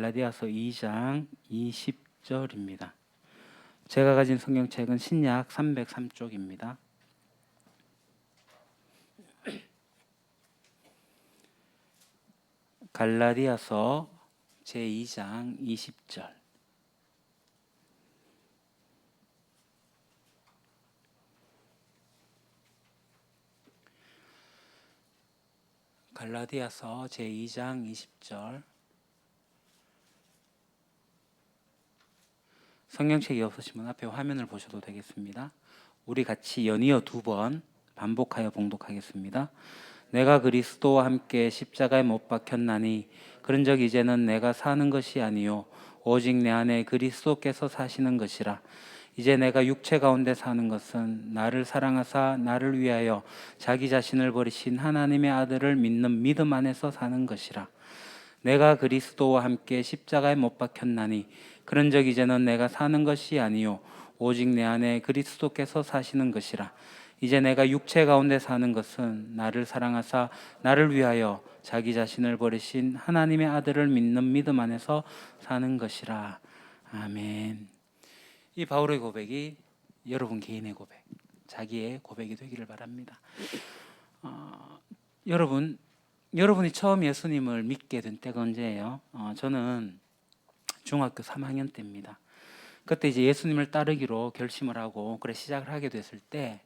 갈라디아서 2장 20절입니다. 제가 가진 성경책은 신약 303쪽입니다. 갈라디아서 제2장 20절. 갈라디아서 제2장 20절. 성경책이 없으시면 앞에 화면을 보셔도 되겠습니다. 우리 같이 연이어 2번 반복하여 봉독하겠습니다. 내가 그리스도와 함께 십자가에 못 박혔나니 그런즉 이제는 내가 사는 것이 아니요 오직 내 안에 그리스도께서 사시는 것이라. 이제 내가 육체 가운데 사는 것은 나를 사랑하사 나를 위하여 자기 자신을 버리신 하나님의 아들을 믿는 믿음 안에서 사는 것이라. 내가 그리스도와 함께 십자가에 못 박혔나니 그런즉 이제는 내가 사는 것이 아니요 오직 내 안에 그리스도께서 사시는 것이라. 이제 내가 육체 가운데 사는 것은 나를 사랑하사 나를 위하여 자기 자신을 버리신 하나님의 아들을 믿는 믿음 안에서 사는 것이라. 아멘. 이 바울의 고백이 여러분 개인의 고백, 자기의 고백이 되기를 바랍니다. 여러분이 처음 예수님을 믿게 된 때가 언제예요? 저는 중학교 3학년 때입니다. 그때 이제 예수님을 따르기로 결심을 하고 시작을 하게 됐을 때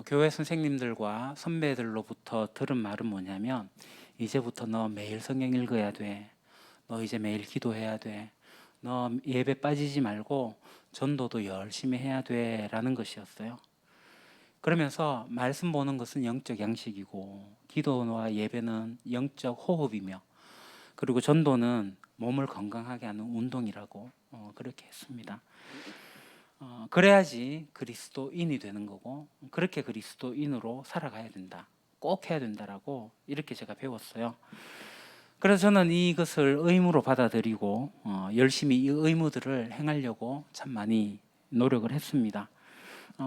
교회 선생님들과 선배들로부터 들은 말은 뭐냐면, 이제부터 너 매일 성경 읽어야 돼. 너 이제 매일 기도해야 돼. 너 예배 빠지지 말고 전도도 열심히 해야 돼 라는 것이었어요. 그러면서 말씀 보는 것은 영적 양식이고 기도와 예배는 영적 호흡이며, 그리고 전도는 몸을 건강하게 하는 운동이라고 그렇게 했습니다. 그래야지 그리스도인이 되는 거고, 그렇게 그리스도인으로 살아가야 된다, 꼭 해야 된다라고 이렇게 제가 배웠어요. 그래서 저는 이것을 의무로 받아들이고 열심히 이 의무들을 행하려고 참 많이 노력을 했습니다.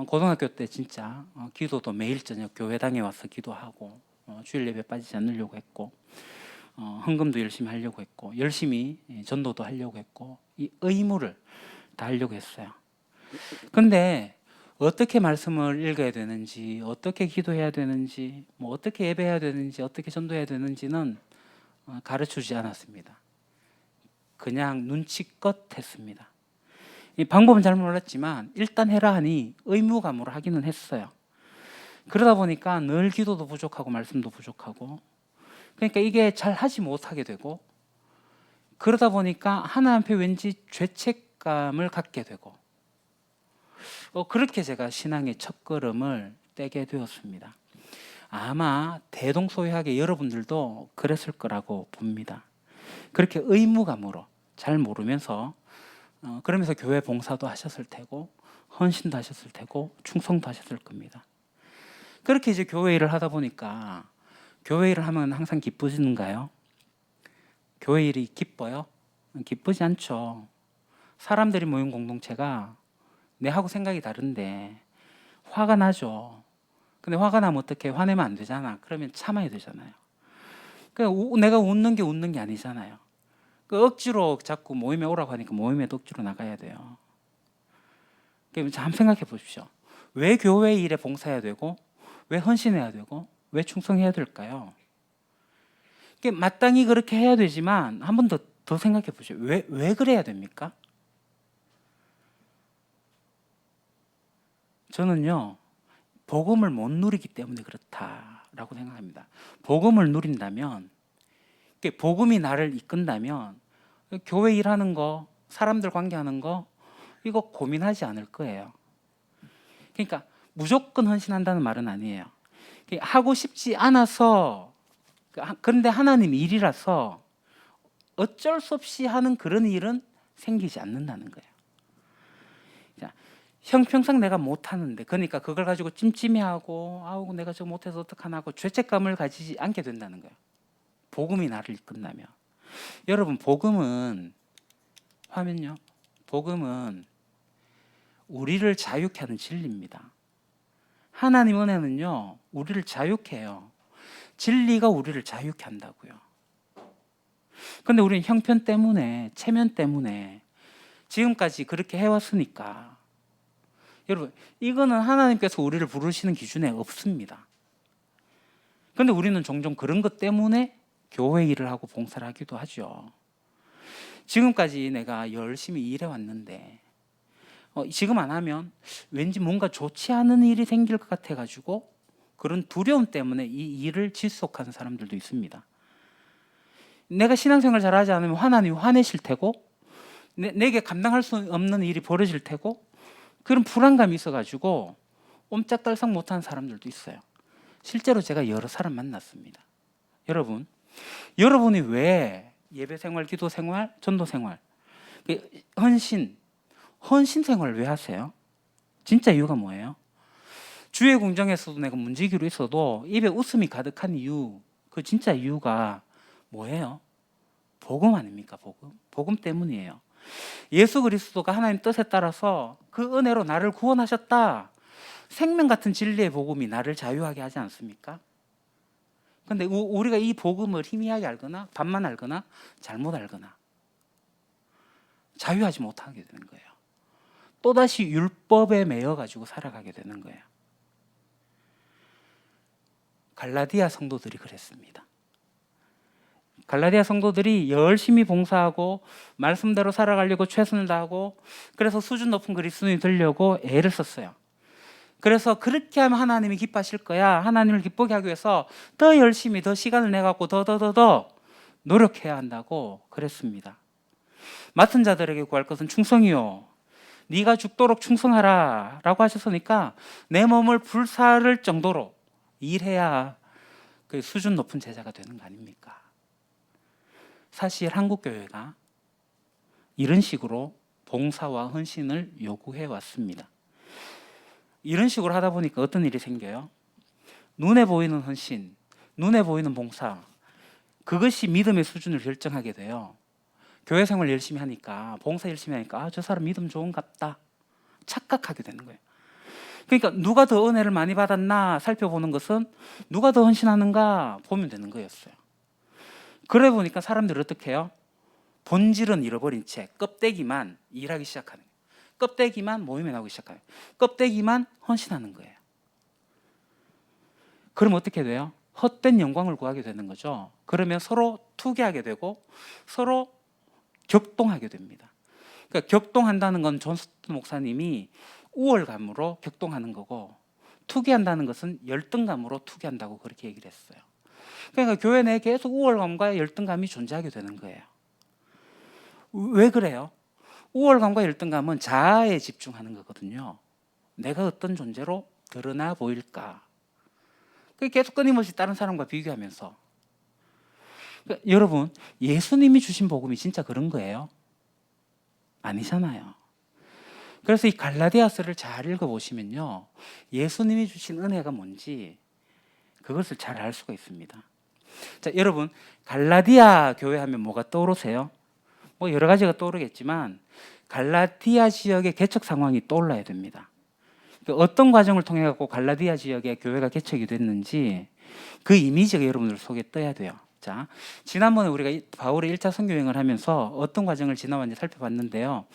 고등학교 때 진짜 기도도 매일 저녁 교회당에 와서 기도하고 주일 예배 빠지지 않으려고 했고, 헌금도 열심히 하려고 했고, 열심히 전도도 하려고 했고, 이 의무를 다 하려고 했어요. 근데 어떻게 말씀을 읽어야 되는지, 어떻게 기도해야 되는지, 어떻게 예배해야 되는지, 어떻게 전도해야 되는지는 가르쳐주지 않았습니다. 그냥 눈치껏 했습니다. 이 방법은 잘 몰랐지만 일단 해라 하니 의무감으로 하기는 했어요. 그러다 보니까 늘 기도도 부족하고 말씀도 부족하고, 그러니까 이게 잘 하지 못하게 되고, 그러다 보니까 하나님 앞에 왠지 죄책감을 갖게 되고, 그렇게 제가 신앙의 첫걸음을 떼게 되었습니다. 아마 대동소이하게 여러분들도 그랬을 거라고 봅니다. 그렇게 의무감으로 잘 모르면서 그러면서 교회 봉사도 하셨을 테고, 헌신도 하셨을 테고, 충성도 하셨을 겁니다. 그렇게 이제 교회 일을 하다 보니까, 교회 일을 하면 항상 기쁘신가요? 교회 일이 기뻐요? 기쁘지 않죠. 사람들이 모인 공동체가 내하고 생각이 다른데 화가 나죠. 근데 화가 나면 어떻게, 화내면 안 되잖아. 그러면 참아야 되잖아요. 내가 웃는 게 아니잖아요. 억지로 자꾸 모임에 오라고 하니까 모임에도 억지로 나가야 돼요. 한번 생각해 보십시오. 왜 교회 일에 봉사해야 되고, 왜 헌신해야 되고, 왜 충성해야 될까요? 마땅히 그렇게 해야 되지만 한 번 더 생각해 보십시오. 왜 그래야 됩니까? 저는요, 복음을 못 누리기 때문에 그렇다라고 생각합니다. 복음을 누린다면, 복음이 나를 이끈다면 교회 일하는 거, 사람들 관계하는 거, 이거 고민하지 않을 거예요. 그러니까 무조건 헌신한다는 말은 아니에요. 하고 싶지 않아서, 그런데 하나님 일이라서 어쩔 수 없이 하는 그런 일은 생기지 않는다는 거예요. 형평상 내가 못하는데, 그러니까 그걸 가지고 찜찜해하고, 아우 내가 저거 못해서 어떡하나 하고 죄책감을 가지지 않게 된다는 거예요. 복음이 나를 이끈다면. 여러분, 복음은, 화면요, 복음은 우리를 자유케 하는 진리입니다. 하나님 은혜는요, 우리를 자유케 해요. 진리가 우리를 자유케 한다고요. 근데 우리는 형편 때문에, 체면 때문에 지금까지 그렇게 해왔으니까 여러분, 이거는 하나님께서 우리를 부르시는 기준에 없습니다. 근데 우리는 종종 그런 것 때문에 교회 일을 하고 봉사를 하기도 하죠. 지금까지 내가 열심히 일해왔는데 지금 안 하면 왠지 뭔가 좋지 않은 일이 생길 것 같아가지고 그런 두려움 때문에 이 일을 지속하는 사람들도 있습니다. 내가 신앙생활 잘하지 않으면 하나님이 화내실 테고 내게 감당할 수 없는 일이 벌어질 테고 그런 불안감이 있어가지고 옴짝달싹 못하는 사람들도 있어요. 실제로 제가 여러 사람 만났습니다. 여러분이 왜 예배생활, 기도생활, 전도생활, 헌신 생활 왜 하세요? 진짜 이유가 뭐예요? 주의 궁정에서도 내가 문지기로 있어도 입에 웃음이 가득한 이유, 그 진짜 이유가 뭐예요? 복음 아닙니까? 복음 때문이에요. 예수 그리스도가 하나님 뜻에 따라서 그 은혜로 나를 구원하셨다. 생명 같은 진리의 복음이 나를 자유하게 하지 않습니까? 근데 우리가 이 복음을 희미하게 알거나 반만 알거나 잘못 알거나 자유하지 못하게 되는 거예요. 또다시 율법에 매여 가지고 살아가게 되는 거예요. 갈라디아 성도들이 그랬습니다. 갈라디아 성도들이 열심히 봉사하고 말씀대로 살아가려고 최선을 다하고 그래서 수준 높은 그리스도인이 되려고 애를 썼어요. 그래서 그렇게 하면 하나님이 기뻐하실 거야. 하나님을 기쁘게 하기 위해서 더 열심히 더 시간을 내갖고 더 노력해야 한다고 그랬습니다. 맡은 자들에게 구할 것은 충성이요. 네가 죽도록 충성하라 라고 하셨으니까 내 몸을 불사를 정도로 일해야 그 수준 높은 제자가 되는 거 아닙니까? 사실 한국교회가 이런 식으로 봉사와 헌신을 요구해 왔습니다. 이런 식으로 하다 보니까 어떤 일이 생겨요? 눈에 보이는 헌신, 눈에 보이는 봉사, 그것이 믿음의 수준을 결정하게 돼요. 교회 생활 열심히 하니까, 봉사 열심히 하니까 저 사람 믿음 좋은갑다 착각하게 되는 거예요. 그러니까 누가 더 은혜를 많이 받았나 살펴보는 것은 누가 더 헌신하는가 보면 되는 거였어요. 그래 보니까 사람들이 어떻게 해요? 본질은 잃어버린 채 껍데기만 일하기 시작하는 거예요. 껍데기만 모임에 나오기 시작해요. 껍데기만 헌신하는 거예요. 그럼 어떻게 돼요? 헛된 영광을 구하게 되는 거죠. 그러면 서로 투기하게 되고 서로 격동하게 됩니다. 그러니까 격동한다는 건 존 스토트 목사님이 우월감으로 격동하는 거고 투기한다는 것은 열등감으로 투기한다고 그렇게 얘기를 했어요. 그러니까 교회 내에 계속 우월감과 열등감이 존재하게 되는 거예요. 왜 그래요? 우월감과 열등감은 자아에 집중하는 거거든요. 내가 어떤 존재로 드러나 보일까? 계속 끊임없이 다른 사람과 비교하면서. 그러니까 여러분, 예수님이 주신 복음이 진짜 그런 거예요? 아니잖아요. 그래서 이 갈라디아서를 잘 읽어보시면요, 예수님이 주신 은혜가 뭔지 그것을 잘 알 수가 있습니다. 자, 여러분, 갈라디아 교회 하면 뭐가 떠오르세요? 뭐 여러 가지가 떠오르겠지만 갈라디아 지역의 개척 상황이 떠올라야 됩니다. 어떤 과정을 통해 갖고 갈라디아 지역의 교회가 개척이 됐는지 그 이미지가 여러분들 속에 떠야 돼요. 자, 지난번에 우리가 바울의 1차 선교 여행을 하면서 어떤 과정을 지나왔는지 살펴봤는데요.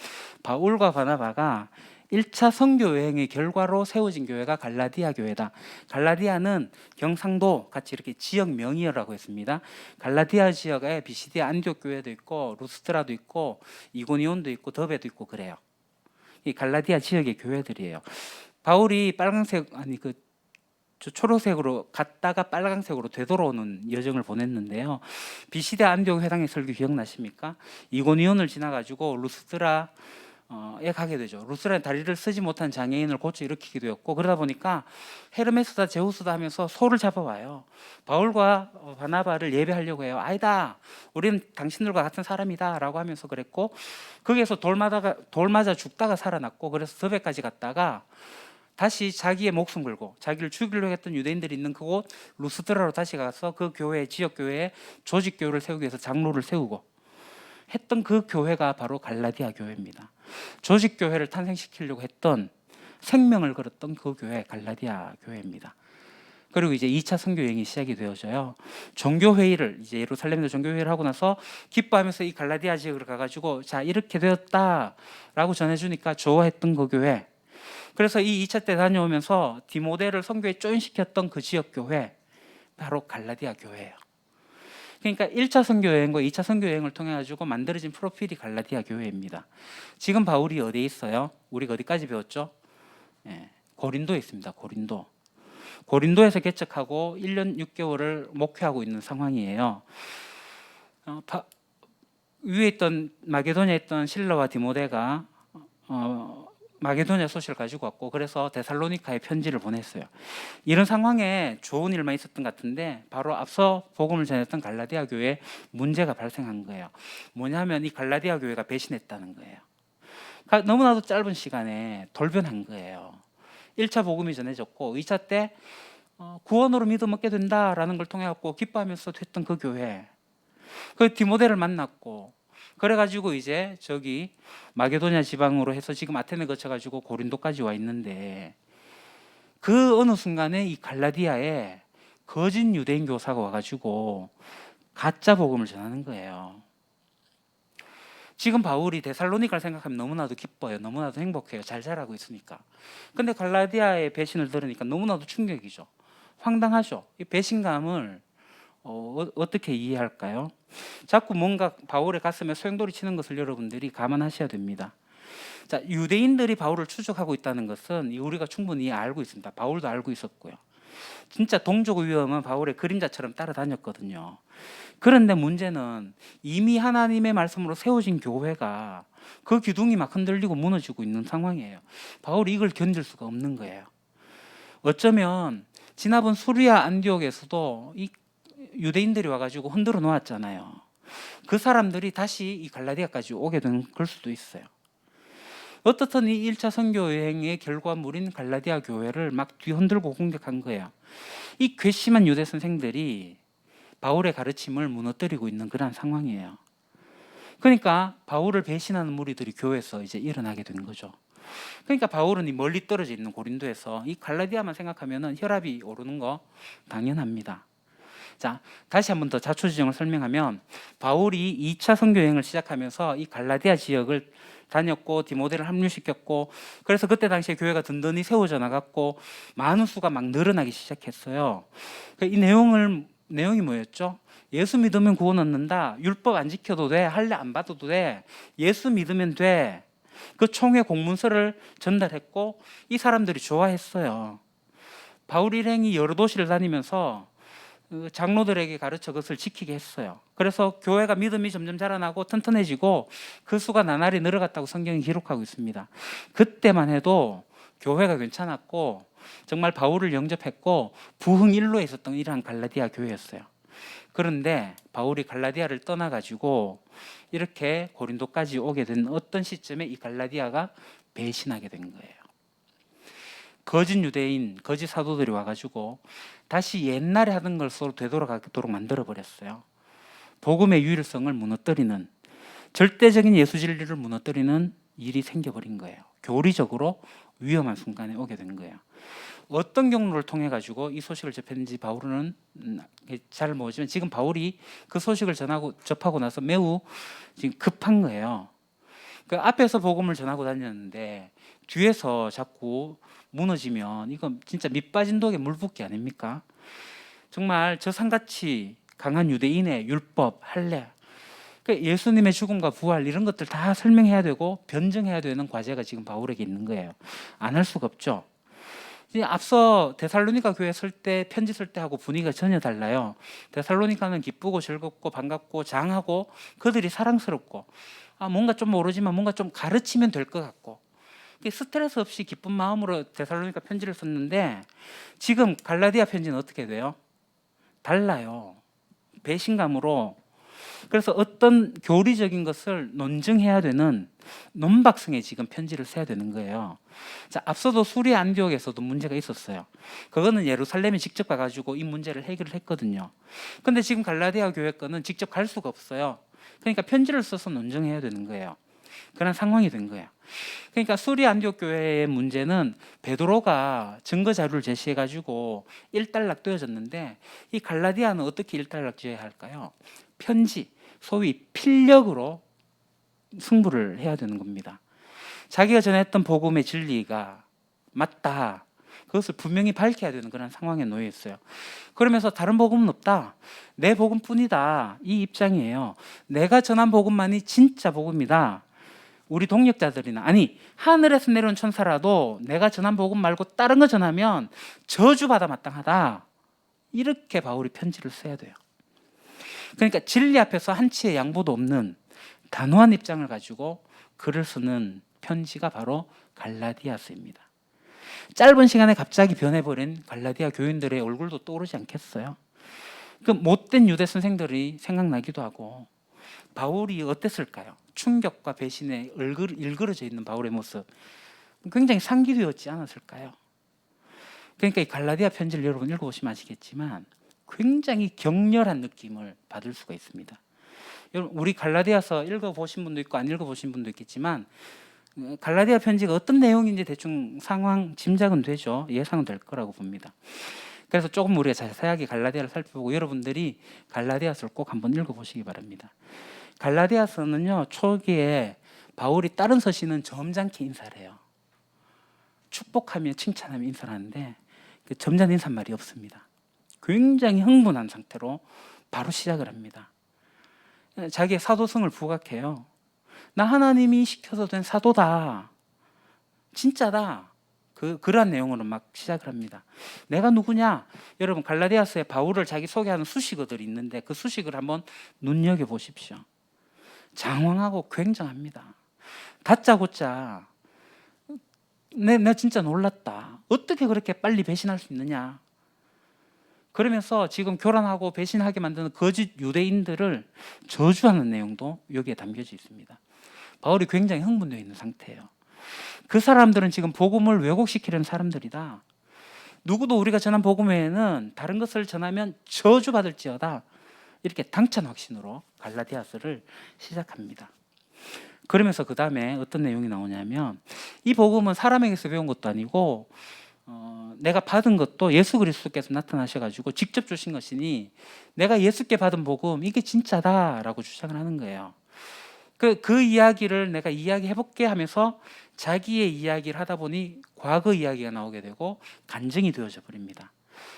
바울과 바나바가 1차 선교 여행의 결과로 세워진 교회가 갈라디아 교회다. 갈라디아는 경상도 같이 이렇게 지역 명이라고 했습니다. 갈라디아 지역에 비시디아 안디옥 교회도 있고 루스트라도 있고 이고니온도 있고 더베도 있고 그래요. 이 갈라디아 지역의 교회들이에요. 바울이 초록색으로 갔다가 빨간색으로 되돌아오는 여정을 보냈는데요. 비시디아 안디옥 회당의 설교 기억나십니까? 이고니온을 지나가지고 루스트라에 가게 되죠. 루스트라에 다리를 쓰지 못한 장애인을 고쳐 일으키게 되었고 그러다 보니까 헤르메스다 제우스다 하면서 소를 잡아와요. 바울과 바나바를 예배하려고 해요. 아니다, 우리는 당신들과 같은 사람이다 라고 하면서 그랬고 거기에서 돌 맞아 죽다가 살아났고 그래서 더베까지 갔다가 다시 자기의 목숨 걸고 자기를 죽이려고 했던 유대인들이 있는 그곳 루스드라로 다시 가서 그 교회, 지역 교회에 조직 교회를 세우기 위해서 장로를 세우고 했던 그 교회가 바로 갈라디아 교회입니다. 조직 교회를 탄생시키려고 했던 생명을 걸었던 그 교회 갈라디아 교회입니다. 그리고 이제 2차 선교 여행이 시작이 되어져요. 종교 회의를 이제 예루살렘에서 종교 회의를 하고 나서 기뻐하면서 이 갈라디아 지역으로 가가지고 자 이렇게 되었다라고 전해주니까 좋아했던 그 교회. 그래서 이 2차 때 다녀오면서 디모데를 선교에 조인시켰던 그 지역 교회 바로 갈라디아 교회예요. 그러니까 1차 선교 여행과 2차 선교 여행을 통해 가지고 만들어진 프로필이 갈라디아 교회입니다. 지금 바울이 어디에 있어요? 우리가 어디까지 배웠죠? 고린도에 있습니다. 고린도에서 개척하고 1년 6개월을 목회하고 있는 상황이에요. 위에 있던 마게도냐에 있던 실라와 디모데가 마게도냐 소식을 가지고 왔고 그래서 데살로니카에 편지를 보냈어요. 이런 상황에 좋은 일만 있었던 것 같은데 바로 앞서 복음을 전했던 갈라디아 교회에 문제가 발생한 거예요. 뭐냐면 이 갈라디아 교회가 배신했다는 거예요. 너무나도 짧은 시간에 돌변한 거예요. 1차 복음이 전해졌고 2차 때 구원으로 믿음 얻게 된다라는 걸 통해 갖고 기뻐하면서 됐던 그 교회, 그 디모데를 만났고 그래가지고 이제 저기 마게도냐 지방으로 해서 지금 아테네 거쳐가지고 고린도까지 와 있는데 그 어느 순간에 이 갈라디아에 거짓 유대인 교사가 와가지고 가짜 복음을 전하는 거예요. 지금 바울이 데살로니카를 생각하면 너무나도 기뻐요. 너무나도 행복해요. 잘 자라고 있으니까. 근데 갈라디아의 배신을 들으니까 너무나도 충격이죠. 황당하죠. 이 배신감을 어떻게 이해할까요? 자꾸 뭔가 바울의 가슴에 소용돌이 치는 것을 여러분들이 감안하셔야 됩니다. 자, 유대인들이 바울을 추적하고 있다는 것은 우리가 충분히 알고 있습니다. 바울도 알고 있었고요. 진짜 동족 위험은 바울의 그림자처럼 따라다녔거든요. 그런데 문제는 이미 하나님의 말씀으로 세워진 교회가 그 기둥이 막 흔들리고 무너지고 있는 상황이에요. 바울이 이걸 견딜 수가 없는 거예요. 어쩌면 지난번 수리아 안디옥에서도 이 유대인들이 와가지고 흔들어 놓았잖아요. 그 사람들이 다시 이 갈라디아까지 오게 된 걸 수도 있어요. 어떻든 이 1차 선교 여행의 결과물인 갈라디아 교회를 막 뒤흔들고 공격한 거예요. 이 괘씸한 유대 선생들이 바울의 가르침을 무너뜨리고 있는 그런 상황이에요. 그러니까 바울을 배신하는 무리들이 교회에서 이제 일어나게 된 거죠. 그러니까 바울은 이 멀리 떨어져 있는 고린도에서 이 갈라디아만 생각하면은 혈압이 오르는 거 당연합니다. 자, 다시 한 번 더 자초지종을 설명하면 바울이 2차 선교 여행을 시작하면서 이 갈라디아 지역을 다녔고 디모데를 합류시켰고 그래서 그때 당시에 교회가 든든히 세워져 나갔고 많은 수가 막 늘어나기 시작했어요. 이 내용이 뭐였죠? 예수 믿으면 구원 얻는다. 율법 안 지켜도 돼. 할례 안 받아도 돼. 예수 믿으면 돼. 그 총회 공문서를 전달했고 이 사람들이 좋아했어요. 바울 일행이 여러 도시를 다니면서 장로들에게 가르쳐 그것을 지키게 했어요. 그래서 교회가 믿음이 점점 자라나고 튼튼해지고 그 수가 나날이 늘어갔다고 성경이 기록하고 있습니다. 그때만 해도 교회가 괜찮았고 정말 바울을 영접했고 부흥일로에 있었던 이러한 갈라디아 교회였어요. 그런데 바울이 갈라디아를 떠나가지고 이렇게 고린도까지 오게 된 어떤 시점에 이 갈라디아가 배신하게 된 거예요. 거짓 유대인, 거짓 사도들이 와가지고 다시 옛날에 하던 것으로 되돌아가도록 만들어버렸어요. 복음의 유일성을 무너뜨리는, 절대적인 예수 진리를 무너뜨리는 일이 생겨버린 거예요. 교리적으로 위험한 순간에 오게 된 거예요. 어떤 경로를 통해 가지고 이 소식을 접했는지 바울은 잘 모르지만 지금 바울이 그 소식을 접하고 나서 매우 지금 급한 거예요. 그 앞에서 복음을 전하고 다녔는데 뒤에서 자꾸 무너지면 이건 진짜 밑 빠진 독에 물 붓기 아닙니까? 정말 저 산같이 강한 유대인의 율법, 할례, 그러니까 예수님의 죽음과 부활 이런 것들 다 설명해야 되고 변증해야 되는 과제가 지금 바울에게 있는 거예요. 안 할 수가 없죠. 앞서 데살로니가 교회 설 때 편지 쓸 때 하고 분위기가 전혀 달라요. 데살로니가는 기쁘고 즐겁고 반갑고 장하고 그들이 사랑스럽고 뭔가 좀 모르지만 뭔가 좀 가르치면 될 것 같고 스트레스 없이 기쁜 마음으로 데살로니가 편지를 썼는데 지금 갈라디아 편지는 어떻게 돼요? 달라요. 배신감으로. 그래서 어떤 교리적인 것을 논증해야 되는 논박성에 지금 편지를 써야 되는 거예요. 자, 앞서도 수리 안디옥에서도 문제가 있었어요. 그거는 예루살렘에 직접 가가지고 이 문제를 해결을 했거든요. 근데 지금 갈라디아 교회 거는 직접 갈 수가 없어요. 그러니까 편지를 써서 논증해야 되는 거예요. 그런 상황이 된 거예요. 그러니까 수리 안디옥 교회의 문제는 베드로가 증거 자료를 제시해 가지고 일단락되어졌는데, 이 갈라디아는 어떻게 일단락되어야 할까요? 편지, 소위 필력으로 승부를 해야 되는 겁니다. 자기가 전했던 복음의 진리가 맞다, 그것을 분명히 밝혀야 되는 그런 상황에 놓여 있어요. 그러면서 다른 복음은 없다, 내 복음뿐이다, 이 입장이에요. 내가 전한 복음만이 진짜 복음이다. 우리 동역자들이나, 아니 하늘에서 내려온 천사라도 내가 전한 복음 말고 다른 거 전하면 저주받아 마땅하다, 이렇게 바울이 편지를 써야 돼요. 그러니까 진리 앞에서 한치의 양보도 없는 단호한 입장을 가지고 글을 쓰는 편지가 바로 갈라디아서입니다. 짧은 시간에 갑자기 변해버린 갈라디아 교인들의 얼굴도 떠오르지 않겠어요? 그 못된 유대 선생들이 생각나기도 하고, 바울이 어땠을까요? 충격과 배신에 일그러져 있는 바울의 모습, 굉장히 상기되었지 않았을까요? 그러니까 이 갈라디아 편지를 여러분 읽어보시면 아시겠지만 굉장히 격렬한 느낌을 받을 수가 있습니다. 여러분, 우리 갈라디아서 읽어보신 분도 있고 안 읽어보신 분도 있겠지만, 갈라디아 편지가 어떤 내용인지 대충 상황 짐작은 되죠. 예상은 될 거라고 봅니다. 그래서 조금 우리가 자세하게 갈라디아를 살펴보고 여러분들이 갈라디아서를 꼭 한번 읽어보시기 바랍니다. 갈라디아서는요, 초기에 바울이 다른 서신은 점잖게 인사를 해요. 축복하며 칭찬하며 인사를 하는데 그 점잖은 인사말이 없습니다. 굉장히 흥분한 상태로 바로 시작을 합니다. 자기의 사도성을 부각해요. 나 하나님이 시켜서 된 사도다, 진짜다, 그러한 내용으로 막 시작을 합니다. 내가 누구냐? 여러분, 갈라디아서에 바울을 자기 소개하는 수식어들이 있는데 그 수식을 한번 눈여겨보십시오. 장황하고 굉장합니다. 다짜고짜 내 진짜 놀랐다, 어떻게 그렇게 빨리 배신할 수 있느냐, 그러면서 지금 교란하고 배신하게 만드는 거짓 유대인들을 저주하는 내용도 여기에 담겨져 있습니다. 바울이 굉장히 흥분되어 있는 상태예요. 그 사람들은 지금 복음을 왜곡시키려는 사람들이다. 누구도 우리가 전한 복음 외에는 다른 것을 전하면 저주받을지어다, 이렇게 당찬 확신으로 갈라디아서를 시작합니다. 그러면서 그 다음에 어떤 내용이 나오냐면, 이 복음은 사람에게서 배운 것도 아니고 내가 받은 것도 예수 그리스도께서 나타나셔가지고 직접 주신 것이니 내가 예수께 받은 복음 이게 진짜다라고 주장을 하는 거예요. 그 이야기를 내가 이야기해볼게 하면서 자기의 이야기를 하다 보니 과거 이야기가 나오게 되고 간증이 되어져 버립니다.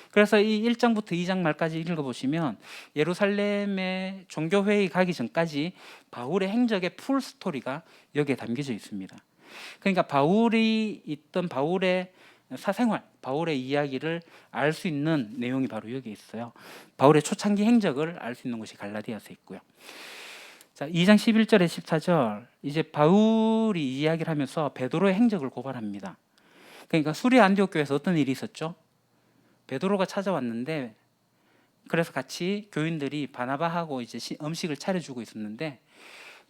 그래서 이 1장부터 2장 말까지 읽어보시면 예루살렘의 종교회의 가기 전까지 바울의 행적의 풀 스토리가 여기에 담겨져 있습니다. 그러니까 바울이 있던 바울의 사생활, 바울의 이야기를 알 수 있는 내용이 바로 여기에 있어요. 바울의 초창기 행적을 알 수 있는 곳이 갈라디아서에 있고요. 자, 2장 11절에 14절, 이제 바울이 이야기를 하면서 베드로의 행적을 고발합니다. 그러니까 수리 안디옥 교회에서 어떤 일이 있었죠? 베드로가 찾아왔는데, 그래서 같이 교인들이 바나바하고 이제 음식을 차려주고 있었는데,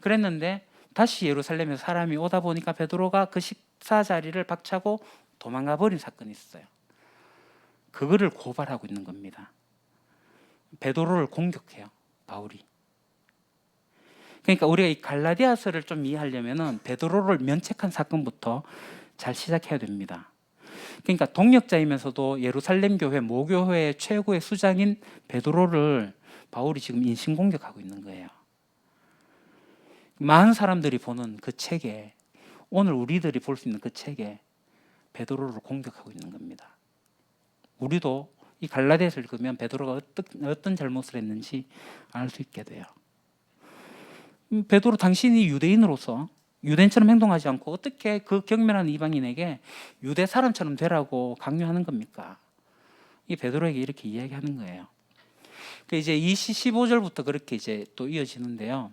그랬는데 다시 예루살렘에서 사람이 오다 보니까 베드로가 그 식사 자리를 박차고 도망가 버린 사건이 있어요. 그거를 고발하고 있는 겁니다. 베드로를 공격해요, 바울이. 그러니까 우리가 이 갈라디아서를 좀 이해하려면은 베드로를 면책한 사건부터 잘 시작해야 됩니다. 그러니까 동역자이면서도 예루살렘 교회 모교회의 최고의 수장인 베드로를 바울이 지금 인신공격하고 있는 거예요. 많은 사람들이 보는 그 책에, 오늘 우리들이 볼 수 있는 그 책에 베드로를 공격하고 있는 겁니다. 우리도 이 갈라디아서를 읽으면 베드로가 어떤 잘못을 했는지 알 수 있게 돼요. 베드로, 당신이 유대인으로서 유대인처럼 행동하지 않고 어떻게 그 경멸한 이방인에게 유대 사람처럼 되라고 강요하는 겁니까? 이 베드로에게 이렇게 이야기하는 거예요. 이제 15절부터 그렇게 이제 또 이어지는데요.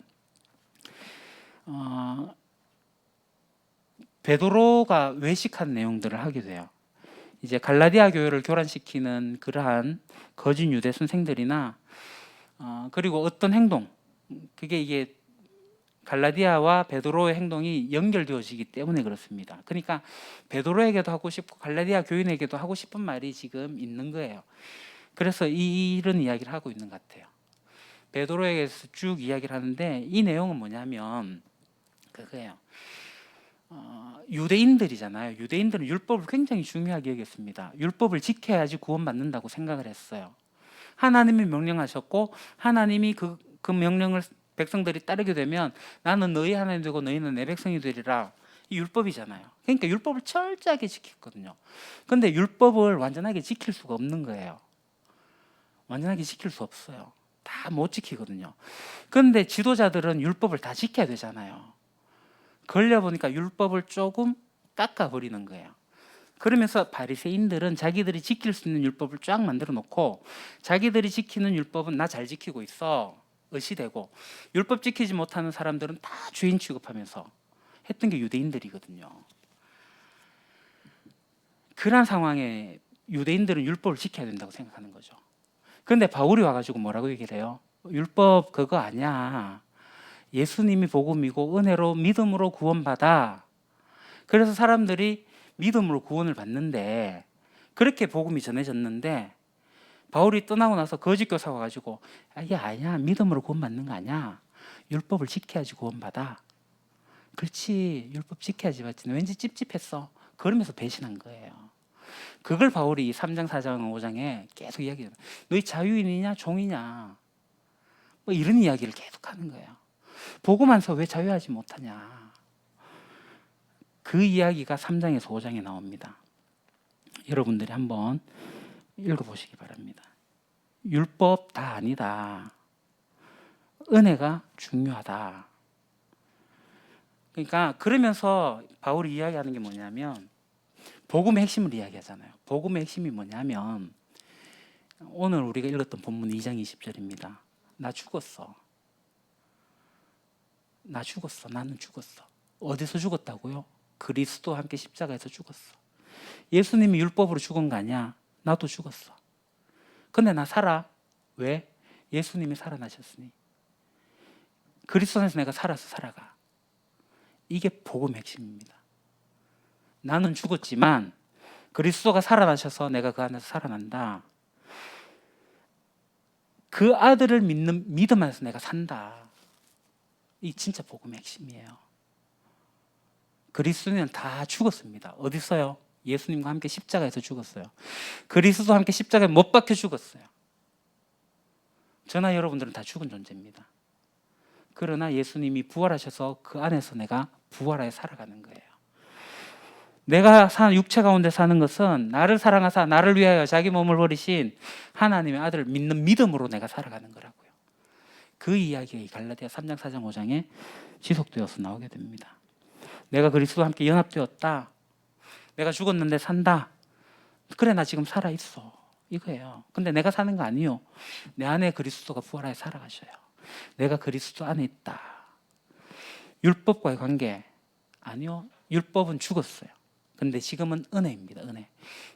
베드로가 외식한 내용들을 하게 돼요. 이제 갈라디아 교회를 교란시키는 그러한 거짓 유대 선생들이나 그리고 어떤 행동, 그게 이게 갈라디아와 베드로의 행동이 연결되어지기 때문에 그렇습니다. 그러니까 베드로에게도 하고 싶고 갈라디아 교인에게도 하고 싶은 말이 지금 있는 거예요. 그래서 이런 이야기를 하고 있는 것 같아요. 베드로에게서 쭉 이야기를 하는데, 이 내용은 뭐냐면 그거예요. 유대인들이잖아요. 유대인들은 율법을 굉장히 중요하게 여겼습니다. 율법을 지켜야지 구원받는다고 생각을 했어요. 하나님이 명령하셨고 하나님이 그 명령을 백성들이 따르게 되면 나는 너희 하나님 되고 너희는 내 백성이 되리라. 이 율법이잖아요. 그러니까 율법을 철저하게 지켰거든요. 근데 율법을 완전하게 지킬 수가 없는 거예요. 완전하게 지킬 수 없어요. 다 못 지키거든요. 그런데 지도자들은 율법을 다 지켜야 되잖아요. 걸려보니까 율법을 조금 깎아버리는 거예요. 그러면서 바리새인들은 자기들이 지킬 수 있는 율법을 쫙 만들어 놓고 자기들이 지키는 율법은 나 잘 지키고 있어 의시되고, 율법 지키지 못하는 사람들은 다 주인 취급하면서 했던 게 유대인들이거든요. 그런 상황에 유대인들은 율법을 지켜야 된다고 생각하는 거죠. 그런데 바울이 와가지고 뭐라고 얘기를 해요? 율법 그거 아니야. 예수님이 복음이고 은혜로 믿음으로 구원받아. 그래서 사람들이 믿음으로 구원을 받는데, 그렇게 복음이 전해졌는데 바울이 떠나고 나서 거짓 교사가 가지고 이게 아니야, 믿음으로 구원받는 거 아니야, 율법을 지켜야지 구원받아. 그렇지, 율법 지켜야지 받지, 왠지 찝찝했어. 그러면서 배신한 거예요. 그걸 바울이 3장 4장 5장에 계속 이야기해요. 너희 자유인이냐 종이냐, 뭐 이런 이야기를 계속 하는 거예요. 복음안서 왜 자유하지 못하냐, 그 이야기가 3장에서 5장에 나옵니다. 여러분들이 한번 읽어보시기 바랍니다. 율법 다 아니다. 은혜가 중요하다. 그러니까 그러면서 바울이 이야기하는 게 뭐냐면 복음의 핵심을 이야기하잖아요. 복음의 핵심이 뭐냐면 오늘 우리가 읽었던 본문 2장 20절입니다. 나 죽었어. 나 죽었어. 나는 죽었어. 어디서 죽었다고요? 그리스도와 함께 십자가에서 죽었어. 예수님이 율법으로 죽은 거 아니야. 나도 죽었어. 근데 나 살아. 왜? 예수님이 살아나셨으니. 그리스도 안에서 내가 살아서 살아가. 이게 복음의 핵심입니다. 나는 죽었지만 그리스도가 살아나셔서 내가 그 안에서 살아난다. 그 아들을 믿는 믿음 안에서 내가 산다. 이 진짜 복음의 핵심이에요. 그리스도는 다 죽었습니다. 어디서요? 예수님과 함께 십자가에서 죽었어요. 그리스도와 함께 십자가에 못 박혀 죽었어요. 저나 여러분들은 다 죽은 존재입니다. 그러나 예수님이 부활하셔서 그 안에서 내가 부활하여 살아가는 거예요. 내가 사는 육체 가운데 사는 것은 나를 사랑하사 나를 위하여 자기 몸을 버리신 하나님의 아들을 믿는 믿음으로 내가 살아가는 거라고요. 그 이야기가 갈라디아 3장 4장 5장에 지속되어서 나오게 됩니다. 내가 그리스도와 함께 연합되었다. 내가 죽었는데 산다. 그래, 나 지금 살아있어. 이거예요. 근데 내가 사는 거 아니요. 내 안에 그리스도가 부활하여 살아가셔요. 내가 그리스도 안에 있다. 율법과의 관계 아니요. 율법은 죽었어요. 근데 지금은 은혜입니다. 은혜.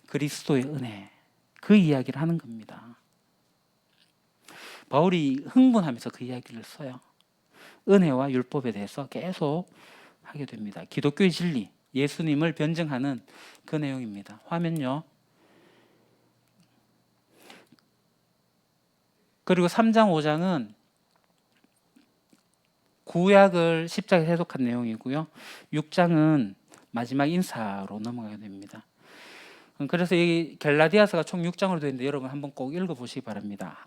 그리스도의 은혜. 그 이야기를 하는 겁니다. 바울이 흥분하면서 그 이야기를 써요. 은혜와 율법에 대해서 계속 하게 됩니다. 기독교의 진리, 예수님을 변증하는 그 내용입니다. 화면요. 그리고 3장 5장은 구약을 십자가에 해석한 내용이고요. 6장은 마지막 인사로 넘어가게 됩니다. 그래서 이 갈라디아서가 총 6장으로 되어 있는데 여러분 한번 꼭 읽어보시기 바랍니다.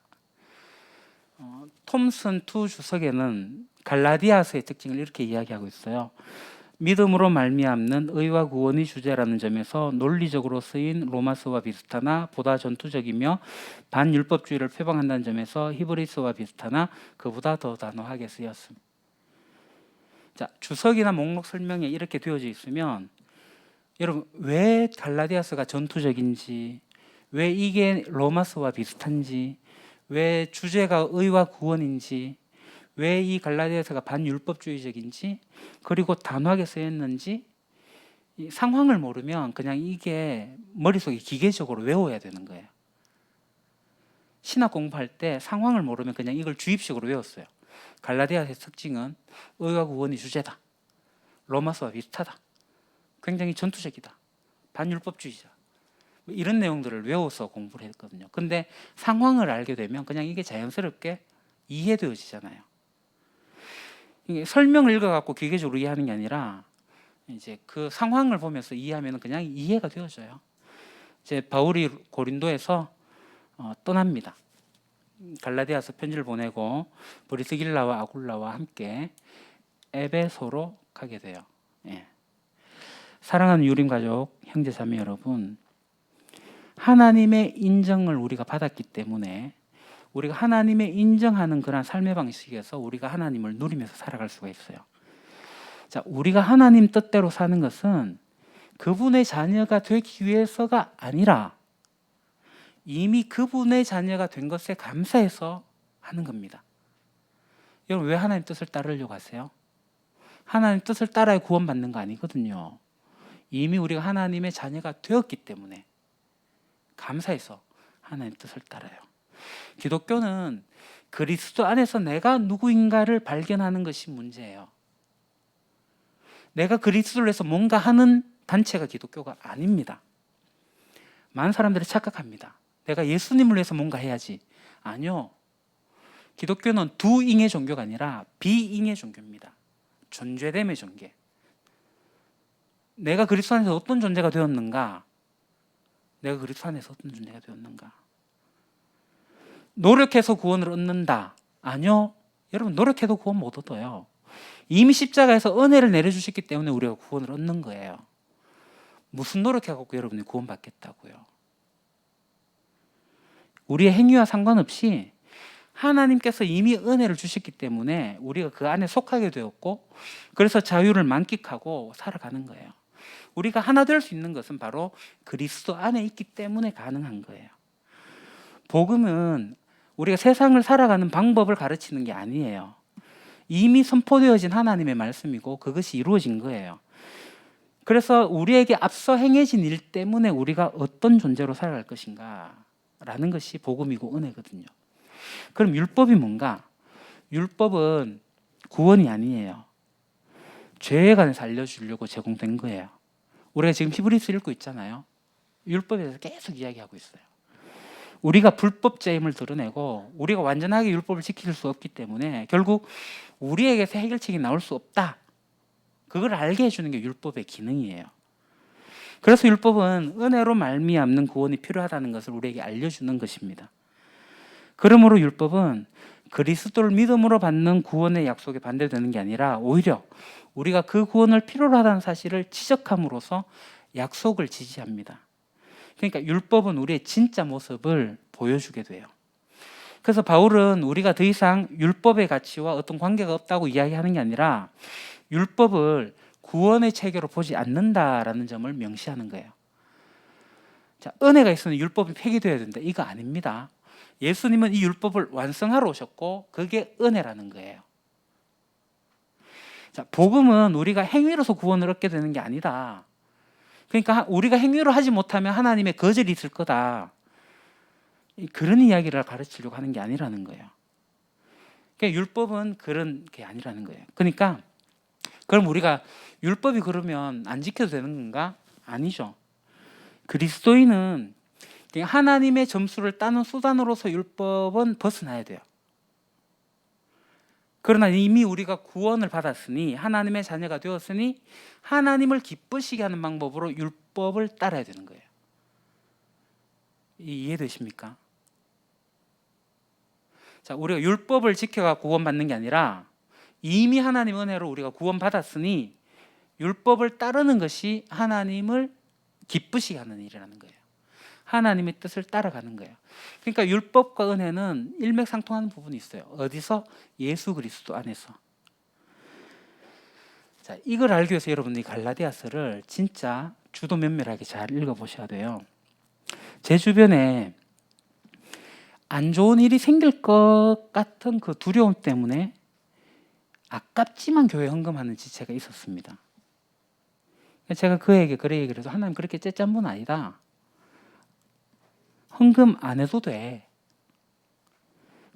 톰슨 투 주석에는 갈라디아서의 특징을 이렇게 이야기하고 있어요. 믿음으로 말미암는 의와 구원의 주제라는 점에서 논리적으로 쓰인 로마서와 비슷하나 보다 전투적이며 반율법주의를 표방한다는 점에서 히브리서와 비슷하나 그보다 더 단호하게 쓰였습니다. 자, 주석이나 목록 설명에 이렇게 되어져 있으면 여러분 왜 갈라디아서가 전투적인지, 왜 이게 로마서와 비슷한지, 왜 주제가 의와 구원인지, 왜 이 갈라디아서가 반율법주의적인지, 그리고 단호하게 쓰였는지 이 상황을 모르면 그냥 이게 머릿속에 기계적으로 외워야 되는 거예요. 신학 공부할 때 상황을 모르면 그냥 이걸 주입식으로 외웠어요. 갈라디아서의 특징은 의와 구원이 주제다. 로마서와 비슷하다. 굉장히 전투적이다. 반율법주의자. 이런 내용들을 외워서 공부를 했거든요. 근데 상황을 알게 되면 그냥 이게 자연스럽게 이해되어지잖아요. 이게 설명을 읽어갖고 기계적으로 이해하는 게 아니라 이제 그 상황을 보면서 이해하면 그냥 이해가 되어져요. 이제 바울이 고린도에서 떠납니다. 갈라디아서 편지를 보내고 브리스길라와 아굴라와 함께 에베소로 가게 돼요. 예. 사랑하는 유림 가족, 형제 자매 여러분, 하나님의 인정을 우리가 받았기 때문에 우리가 하나님의 인정하는 그런 삶의 방식에서 우리가 하나님을 누리면서 살아갈 수가 있어요. 자, 우리가 하나님 뜻대로 사는 것은 그분의 자녀가 되기 위해서가 아니라 이미 그분의 자녀가 된 것에 감사해서 하는 겁니다. 여러분, 왜 하나님 뜻을 따르려고 하세요? 하나님 뜻을 따라야 구원받는 거 아니거든요. 이미 우리가 하나님의 자녀가 되었기 때문에 감사해서 하나님 뜻을 따라요. 기독교는 그리스도 안에서 내가 누구인가를 발견하는 것이 문제예요. 내가 그리스도를 위해서 뭔가 하는 단체가 기독교가 아닙니다. 많은 사람들이 착각합니다. 내가 예수님을 위해서 뭔가 해야지. 아니요. 기독교는 두잉의 종교가 아니라 비잉의 종교입니다. 존재됨의 종교. 내가 그리스도 안에서 어떤 존재가 되었는가? 내가 그리스도 안에서 어떤 존재가 되었는가? 노력해서 구원을 얻는다. 아니요. 여러분, 노력해도 구원 못 얻어요. 이미 십자가에서 은혜를 내려주셨기 때문에 우리가 구원을 얻는 거예요. 무슨 노력해갖고 여러분이 구원받겠다고요? 우리의 행위와 상관없이 하나님께서 이미 은혜를 주셨기 때문에 우리가 그 안에 속하게 되었고, 그래서 자유를 만끽하고 살아가는 거예요. 우리가 하나 될 수 있는 것은 바로 그리스도 안에 있기 때문에 가능한 거예요. 복음은 우리가 세상을 살아가는 방법을 가르치는 게 아니에요. 이미 선포되어진 하나님의 말씀이고 그것이 이루어진 거예요. 그래서 우리에게 앞서 행해진 일 때문에 우리가 어떤 존재로 살아갈 것인가 라는 것이 복음이고 은혜거든요. 그럼 율법이 뭔가? 율법은 구원이 아니에요. 죄에 관해서 알려주려고 제공된 거예요. 우리가 지금 히브리서 읽고 있잖아요. 율법에 대해서 계속 이야기하고 있어요. 우리가 불법자임을 드러내고 우리가 완전하게 율법을 지킬 수 없기 때문에 결국 우리에게서 해결책이 나올 수 없다. 그걸 알게 해주는 게 율법의 기능이에요. 그래서 율법은 은혜로 말미암는 구원이 필요하다는 것을 우리에게 알려주는 것입니다. 그러므로 율법은 그리스도를 믿음으로 받는 구원의 약속에 반대되는 게 아니라 오히려 우리가 그 구원을 필요로 하다는 사실을 지적함으로써 약속을 지지합니다. 그러니까 율법은 우리의 진짜 모습을 보여주게 돼요. 그래서 바울은 우리가 더 이상 율법의 가치와 어떤 관계가 없다고 이야기하는 게 아니라 율법을 구원의 체계로 보지 않는다라는 점을 명시하는 거예요. 자, 은혜가 있으면 율법이 폐기되어야 된다. 이거 아닙니다. 예수님은 이 율법을 완성하러 오셨고 그게 은혜라는 거예요. 자, 복음은 우리가 행위로서 구원을 얻게 되는 게 아니다. 그러니까 우리가 행위로 하지 못하면 하나님의 거절이 있을 거다. 그런 이야기를 가르치려고 하는 게 아니라는 거예요. 그러니까 율법은 그런 게 아니라는 거예요. 그러니까 그럼 우리가 율법이 그러면 안 지켜도 되는 건가? 아니죠. 그리스도인은 하나님의 점수를 따는 수단으로서 율법은 벗어나야 돼요. 그러나 이미 우리가 구원을 받았으니 하나님의 자녀가 되었으니 하나님을 기쁘시게 하는 방법으로 율법을 따라야 되는 거예요. 이해되십니까? 자, 우리가 율법을 지켜가 구원받는 게 아니라 이미 하나님 은혜로 우리가 구원받았으니 율법을 따르는 것이 하나님을 기쁘시게 하는 일이라는 거예요. 하나님의 뜻을 따라가는 거예요. 그러니까 율법과 은혜는 일맥상통하는 부분이 있어요. 어디서? 예수 그리스도 안에서. 자, 이걸 알기 위해서 여러분들이 갈라디아서를 진짜 주도 면밀하게 잘 읽어보셔야 돼요. 제 주변에 안 좋은 일이 생길 것 같은 그 두려움 때문에 아깝지만 교회 헌금하는 지체가 있었습니다. 제가 그에게 그래 얘기를 해서 하나님 그렇게 째짠 분 아니다. 헌금 안 해도 돼.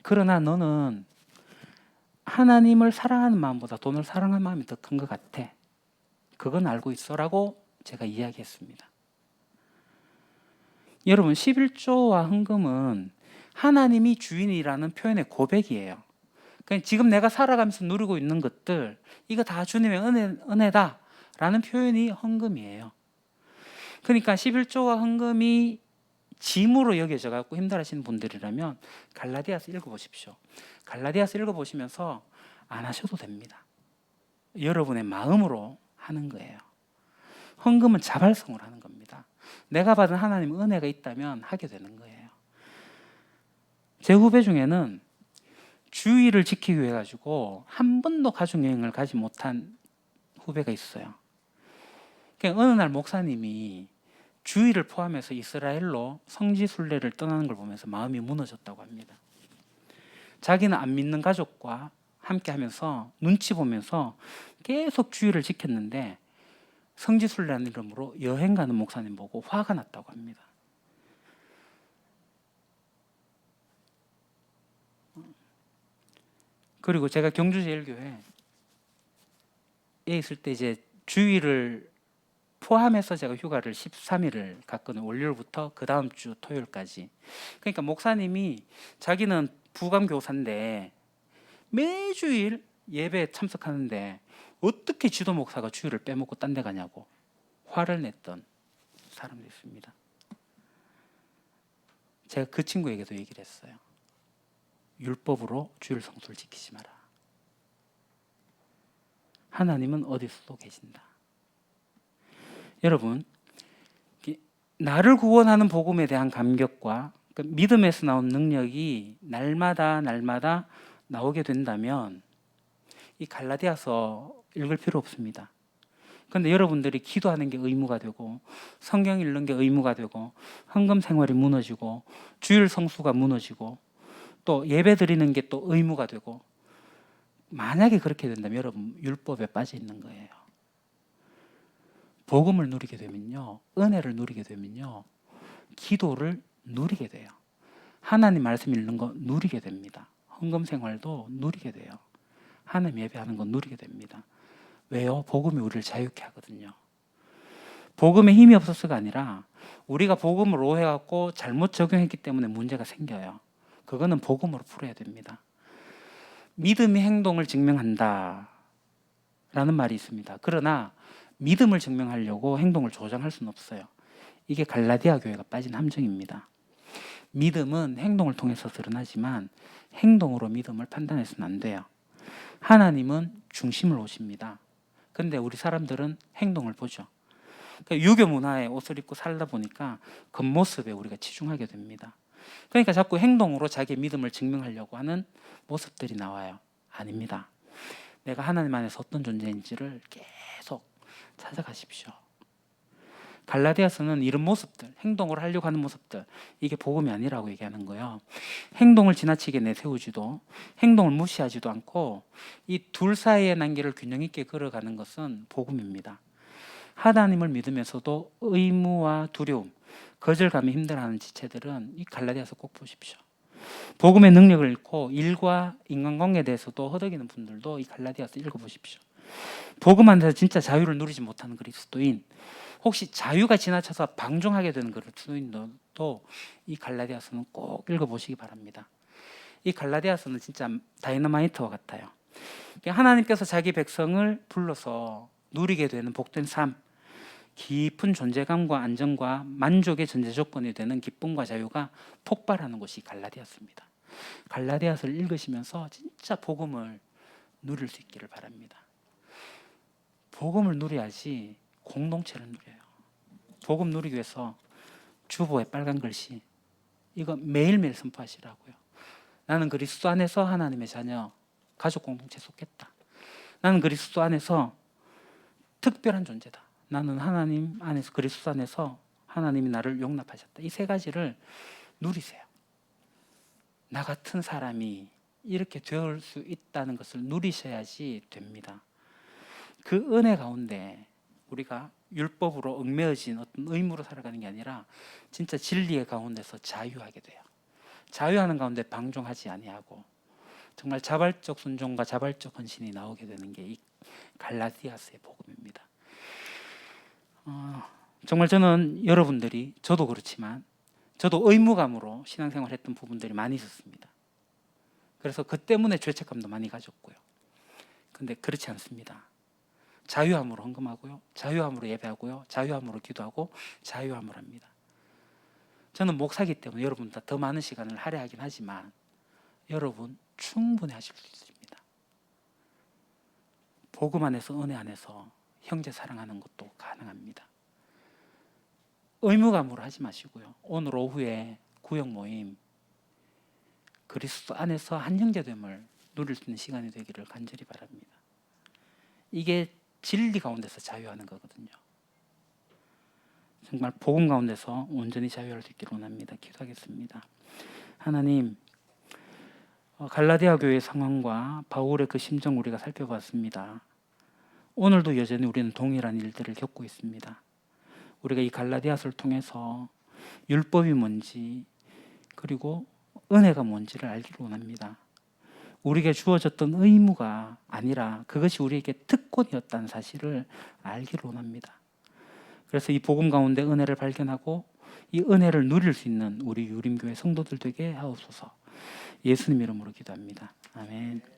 그러나 너는 하나님을 사랑하는 마음보다 돈을 사랑하는 마음이 더 큰 것 같아. 그건 알고 있어라고 제가 이야기했습니다. 여러분, 11조와 헌금은 하나님이 주인이라는 표현의 고백이에요. 그러니까 지금 내가 살아가면서 누리고 있는 것들, 이거 다 주님의 은혜다 라는 표현이 헌금이에요. 그러니까 11조가 헌금이 짐으로 여겨져 갖고 힘들어하시는 분들이라면 갈라디아서 읽어보십시오. 갈라디아서 읽어보시면서 안 하셔도 됩니다. 여러분의 마음으로 하는 거예요. 헌금은 자발성으로 하는 겁니다. 내가 받은 하나님의 은혜가 있다면 하게 되는 거예요. 제 후배 중에는 주의를 지키기 위해 가지고 한 번도 가족여행을 가지 못한 후배가 있어요. 그러니까 어느 날 목사님이 주의를 포함해서 이스라엘로 성지순례를 떠나는 걸 보면서 마음이 무너졌다고 합니다. 자기는 안 믿는 가족과 함께 하면서 눈치 보면서 계속 주의를 지켰는데 성지순례라는 이름으로 여행 가는 목사님 보고 화가 났다고 합니다. 그리고 제가 경주제일교회에 있을 때 이제 주일을 포함해서 제가 휴가를 13일을 갔거든요. 월요일부터 그 다음 주 토요일까지. 그러니까 목사님이 자기는 부감교사인데 매주일 예배에 참석하는데 어떻게 지도 목사가 주일을 빼먹고 딴 데 가냐고 화를 냈던 사람도 있습니다. 제가 그 친구에게도 얘기를 했어요. 율법으로 주일 성수를 지키지 마라. 하나님은 어디서도 계신다. 여러분, 나를 구원하는 복음에 대한 감격과 믿음에서 나온 능력이 날마다 나오게 된다면 이 갈라디아서 읽을 필요 없습니다. 그런데 여러분들이 기도하는 게 의무가 되고 성경 읽는 게 의무가 되고 헌금 생활이 무너지고 주일 성수가 무너지고 또 예배 드리는 게 또 의무가 되고 만약에 그렇게 된다면 여러분 율법에 빠져 있는 거예요. 복음을 누리게 되면요, 은혜를 누리게 되면요, 기도를 누리게 돼요. 하나님 말씀 읽는 거 누리게 됩니다. 헌금 생활도 누리게 돼요. 하나님 예배하는 거 누리게 됩니다. 왜요? 복음이 우리를 자유케 하거든요. 복음에 힘이 없어서가 아니라 우리가 복음을 오해하고 잘못 적용했기 때문에 문제가 생겨요. 그거는 복음으로 풀어야 됩니다. 믿음이 행동을 증명한다 라는 말이 있습니다. 그러나 믿음을 증명하려고 행동을 조장할 수는 없어요. 이게 갈라디아 교회가 빠진 함정입니다. 믿음은 행동을 통해서 드러나지만 행동으로 믿음을 판단해서는 안 돼요. 하나님은 중심을 보십니다. 근데 우리 사람들은 행동을 보죠. 그러니까 유교 문화에 옷을 입고 살다 보니까 겉모습에 우리가 치중하게 됩니다. 그러니까 자꾸 행동으로 자기의 믿음을 증명하려고 하는 모습들이 나와요. 아닙니다. 내가 하나님 안에서 어떤 존재인지를 계속 찾아가십시오. 갈라디아서는 이런 모습들, 행동을 하려고 하는 모습들, 이게 복음이 아니라고 얘기하는 거예요. 행동을 지나치게 내세우지도 행동을 무시하지도 않고 이 둘 사이의 난계를 균형 있게 걸어가는 것은 복음입니다. 하나님을 믿으면서도 의무와 두려움, 거절감에 힘들어하는 지체들은 이 갈라디아서 꼭 보십시오. 복음의 능력을 잃고 일과 인간관계에 대해서도 허덕이는 분들도 이 갈라디아서 읽어보십시오. 복음 안에서 진짜 자유를 누리지 못하는 그리스도인, 혹시 자유가 지나쳐서 방종하게 되는 그리스도인도 이 갈라디아서는 꼭 읽어보시기 바랍니다. 이 갈라디아서는 진짜 다이너마이트와 같아요. 하나님께서 자기 백성을 불러서 누리게 되는 복된 삶, 깊은 존재감과 안정과 만족의 전제 조건이 되는 기쁨과 자유가 폭발하는 곳이 갈라디아서입니다. 갈라디아서를 읽으시면서 진짜 복음을 누릴 수 있기를 바랍니다. 복음을 누려야지 공동체를 누려요. 복음 누리기 위해서 주보에 빨간 글씨, 이거 매일매일 선포하시라고요. 나는 그리스도 안에서 하나님의 자녀, 가족 공동체에 속했다. 나는 그리스도 안에서 특별한 존재다. 나는 하나님 안에서, 그리스도 안에서 하나님이 나를 용납하셨다. 이 세 가지를 누리세요. 나 같은 사람이 이렇게 되올 수 있다는 것을 누리셔야지 됩니다. 그 은혜 가운데 우리가 율법으로 얽매여진 어떤 의무로 살아가는 게 아니라 진짜 진리의 가운데서 자유하게 돼요. 자유하는 가운데 방종하지 아니하고 정말 자발적 순종과 자발적 헌신이 나오게 되는 게 이 갈라디아서의 복음입니다. 정말 저는 여러분들이, 저도 그렇지만 저도 의무감으로 신앙생활을 했던 부분들이 많이 있었습니다. 그래서 그 때문에 죄책감도 많이 가졌고요. 근데 그렇지 않습니다. 자유함으로 헌금하고요, 자유함으로 예배하고요, 자유함으로 기도하고 자유함으로 합니다. 저는 목사기 때문에 여러분보다 더 많은 시간을 할애하긴 하지만 여러분 충분히 하실 수 있습니다. 복음 안에서, 은혜 안에서 형제 사랑하는 것도 가능합니다. 의무감으로 하지 마시고요, 오늘 오후에 구역 모임, 그리스도 안에서 한 형제됨을 누릴 수 있는 시간이 되기를 간절히 바랍니다. 이게 진리 가운데서 자유하는 거거든요. 정말 복음 가운데서 온전히 자유할 수 있기를 원합니다. 기도하겠습니다. 하나님, 갈라디아 교회의 상황과 바울의 그 심정 우리가 살펴봤습니다. 오늘도 여전히 우리는 동일한 일들을 겪고 있습니다. 우리가 이 갈라디아서를 통해서 율법이 뭔지, 그리고 은혜가 뭔지를 알기를 원합니다. 우리에게 주어졌던 의무가 아니라 그것이 우리에게 특권이었다는 사실을 알기를 원합니다. 그래서 이 복음 가운데 은혜를 발견하고 이 은혜를 누릴 수 있는 우리 유림교회 성도들 되게 하옵소서. 예수님 이름으로 기도합니다. 아멘.